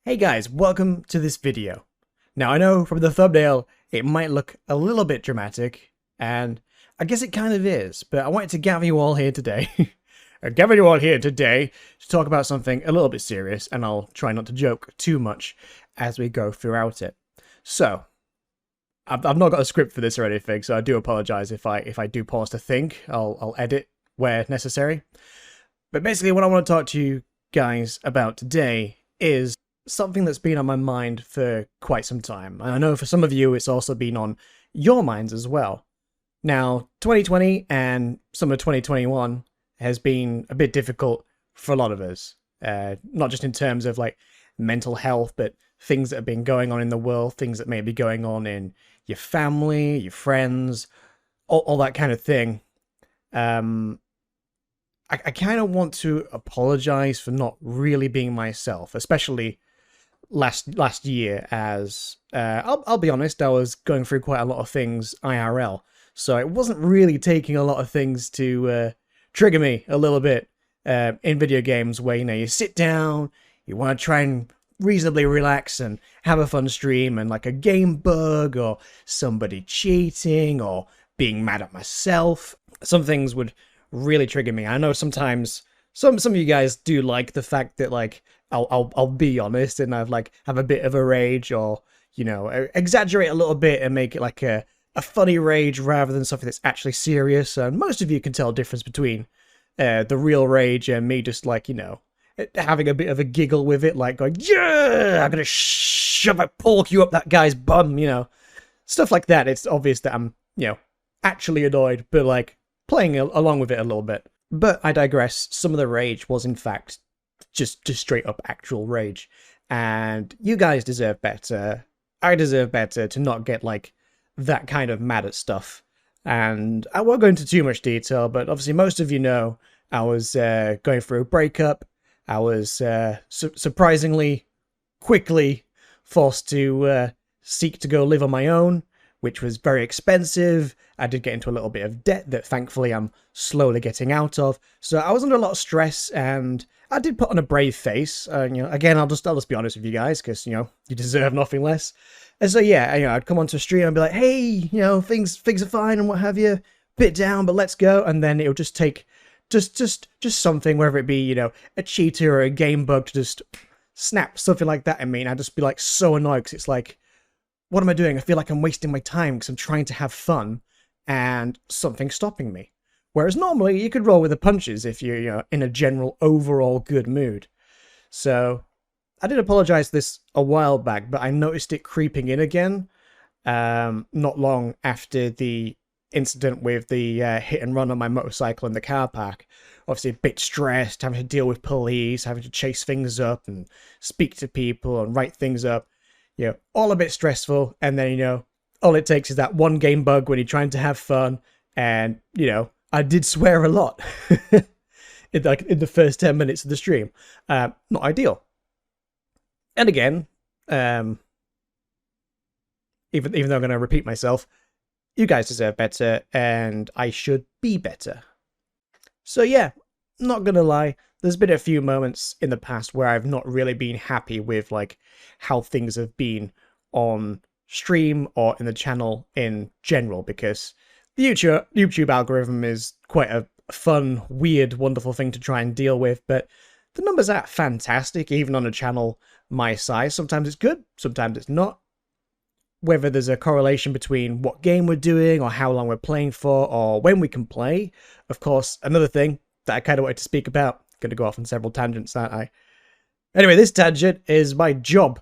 Hey guys, welcome to this video. Now I know from the thumbnail it might look a little bit dramatic, and I guess it kind of is, but I wanted to gather you all here today. To talk about something a little bit serious, and I'll try not to joke too much as we go throughout it. So, I've not got a script for this or anything, so I do apologize if I do pause to think. I'll edit where necessary. But basically what I want to talk to you guys about today is something that's been on my mind for quite some time. And I know for some of you it's also been on your minds as well. Now, 2020 and some of 2021 has been a bit difficult for a lot of us. Not just in terms of like mental health, but things that have been going on in the world, things that may be going on in your family, your friends, all that kind of thing. I kind of want to apologize for not really being myself, especially last year, as I'll be honest, I was going through quite a lot of things IRL, so it wasn't really taking a lot of things to trigger me a little bit in video games, where you sit down, you want to try and reasonably relax and have a fun stream, and like a game bug or somebody cheating or being mad at myself, some things would really trigger me. I know sometimes some of you guys do like the fact that like I'll be honest and have a bit of a rage, or exaggerate a little bit and make it like a funny rage rather than something that's actually serious. And most of you can tell the difference between the real rage and me just having a bit of a giggle with it, like going, yeah, I'm gonna shove a pork you up that guy's bum, stuff like that. It's obvious that I'm actually annoyed, but like playing along with it a little bit. But I digress. Some of the rage was in fact just straight up actual rage, and you guys deserve better. I deserve better to not get like that kind of mad at stuff. And I won't go into too much detail, but obviously most of you know I was going through a breakup. I was surprisingly quickly forced to seek to go live on my own, which was very expensive. I did get into a little bit of debt that thankfully I'm slowly getting out of. So I was under a lot of stress, and I did put on a brave face. Again, I'll just be honest with you guys, because you deserve nothing less. And so yeah, I'd come onto a stream and be like, hey, things are fine and what have you, bit down, but let's go. And then it'll just take just something, whether it be a cheater or a game bug, to just snap something like that. I'd just be like so annoyed, because it's like, what am I doing? I feel like I'm wasting my time because I'm trying to have fun and something's stopping me. Whereas normally you could roll with the punches if you're in a general overall good mood. So I did apologize this a while back, but I noticed it creeping in again not long after the incident with the hit and run on my motorcycle in the car park. Obviously a bit stressed, having to deal with police, having to chase things up and speak to people and write things up. All a bit stressful, and then, all it takes is that one game bug when you're trying to have fun, and, I did swear a lot in the first 10 minutes of the stream. Not ideal. And again, even though I'm going to repeat myself, you guys deserve better, and I should be better. So yeah, not gonna lie, there's been a few moments in the past where I've not really been happy with like how things have been on stream or in the channel in general, because the YouTube algorithm is quite a fun, weird, wonderful thing to try and deal with, but the numbers aren't fantastic even on a channel my size. Sometimes it's good, sometimes it's not. Whether there's a correlation between what game we're doing or how long we're playing for or when we can play. Of course, another thing that I kind of wanted to speak about. Going to go off on several tangents, aren't I? Anyway, this tangent is my job.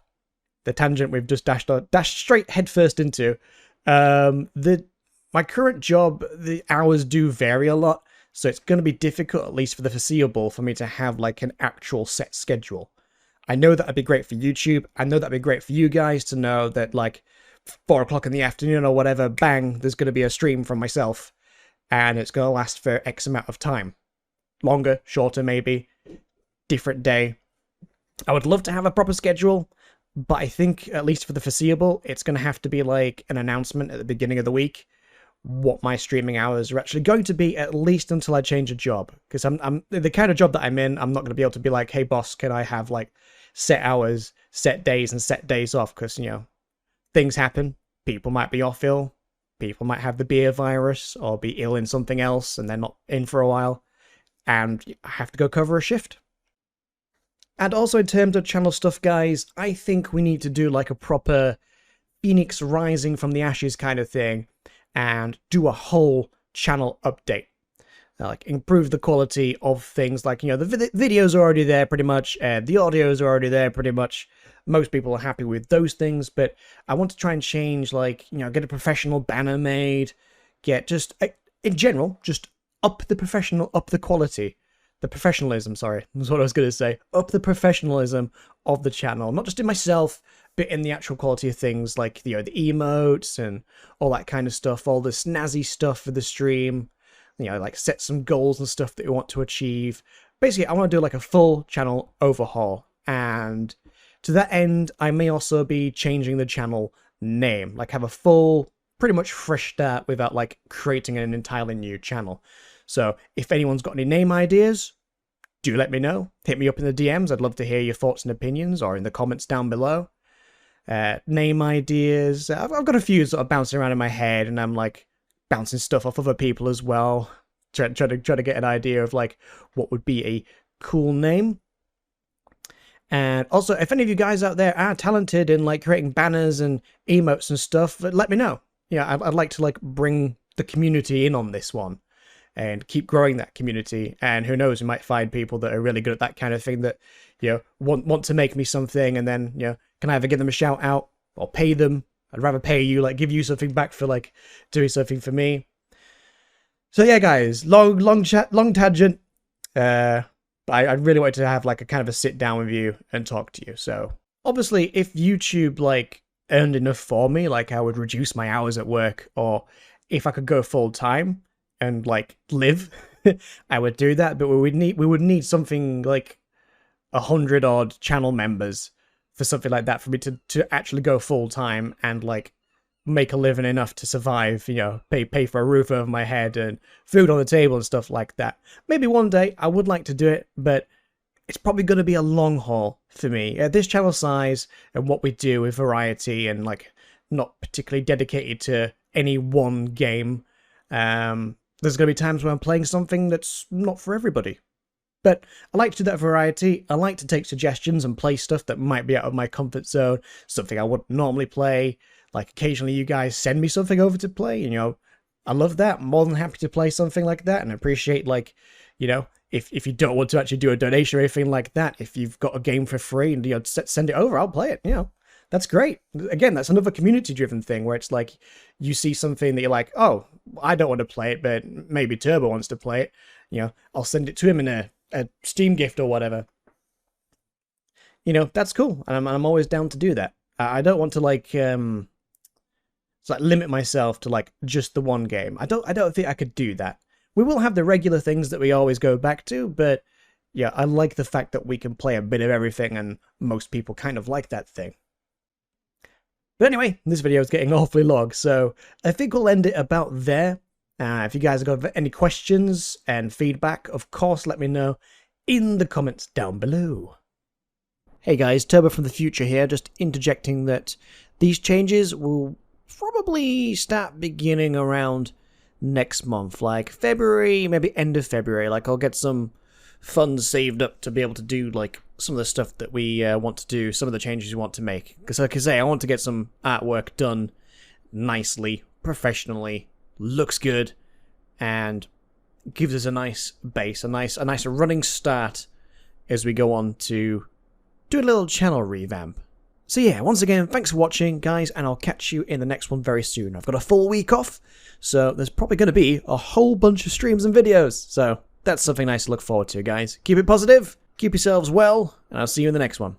The tangent we've just dashed straight headfirst into. My current job, the hours do vary a lot, so it's going to be difficult, at least for the foreseeable, for me to have like an actual set schedule. I know that'd be great for YouTube. I know that'd be great for you guys to know that like 4 o'clock in the afternoon or whatever, bang, there's going to be a stream from myself, and it's going to last for X amount of time. Longer, shorter, maybe. Different day. I would love to have a proper schedule, but I think, at least for the foreseeable, it's going to have to be like an announcement at the beginning of the week what my streaming hours are actually going to be, at least until I change a job. Because I'm the kind of job that I'm in, I'm not going to be able to be like, hey boss, can I have like set hours set days and set days off, because, things happen. People might be off ill. People might have the beer virus or be ill in something else and they're not in for a while. And I have to go cover a shift. And also in terms of channel stuff, guys, I think we need to do like a proper Phoenix rising from the ashes kind of thing and do a whole channel update. Like improve the quality of things, like, the videos are already there pretty much, the audios are already there pretty much. Most people are happy with those things, but I want to try and change, like, get a professional banner made, get just, in general, just up the quality, the professionalism, sorry, that's what I was going to say, up the professionalism of the channel, not just in myself, but in the actual quality of things, like, the emotes and all that kind of stuff, all the snazzy stuff for the stream. Like set some goals and stuff that we want to achieve. Basically, I want to do like a full channel overhaul. And to that end, I may also be changing the channel name. Like have a full, pretty much fresh start without like creating an entirely new channel. So if anyone's got any name ideas, do let me know. Hit me up in the DMs. I'd love to hear your thoughts and opinions, or in the comments down below. Name ideas. I've got a few sort of bouncing around in my head, and I'm like bouncing stuff off other people as well, try to get an idea of like what would be a cool name. And also, if any of you guys out there are talented in like creating banners and emotes and stuff, let me know. I'd like to like bring the community in on this one and keep growing that community. And who knows, we might find people that are really good at that kind of thing that want to make me something, and then can I either give them a shout out or pay them. I'd rather pay you, like, give you something back for, like, doing something for me. So, yeah, guys, long tangent. But I really wanted to have, like, a kind of a sit down with you and talk to you. So, obviously, if YouTube, like, earned enough for me, like, I would reduce my hours at work, or if I could go full time and, like, live, I would do that. But we would need something, like, 100 odd channel members for something like that, for me to actually go full time and like make a living enough to survive, pay for a roof over my head and food on the table and stuff like that. Maybe one day I would like to do it, but it's probably going to be a long haul for me. At this channel size and what we do with variety and like not particularly dedicated to any one game, there's going to be times when I'm playing something that's not for everybody. But I like to do that variety. I like to take suggestions and play stuff that might be out of my comfort zone, something I wouldn't normally play. Like occasionally you guys send me something over to play, and I love that. I'm more than happy to play something like that, and I appreciate, like, if you don't want to actually do a donation or anything like that, if you've got a game for free and send it over, I'll play it. That's great. Again, that's another community-driven thing where it's like you see something that you're like, oh, I don't want to play it, but maybe Turbo wants to play it. I'll send it to him in a Steam gift or whatever. That's cool, and I'm always down to do that. I don't want to like limit myself to like just the one game. I don't think I could do that. We will have the regular things that we always go back to, but yeah, I like the fact that we can play a bit of everything, and most people kind of like that thing. But anyway, this video is getting awfully long, so I think we'll end it about there. If you guys have got any questions and feedback, of course, let me know in the comments down below. Hey guys, Turbo from the future here, just interjecting that these changes will probably start beginning around next month, like February, maybe end of February. Like I'll get some funds saved up to be able to do like some of the stuff that we want to do, some of the changes we want to make. Because like I say, I want to get some artwork done nicely, professionally, looks good, and gives us a nice base, a nice running start as we go on to do a little channel revamp. So yeah, once again, thanks for watching, guys, and I'll catch you in the next one very soon. I've got a full week off, so there's probably going to be a whole bunch of streams and videos, so that's something nice to look forward to, guys. Keep it positive, keep yourselves well, and I'll see you in the next one.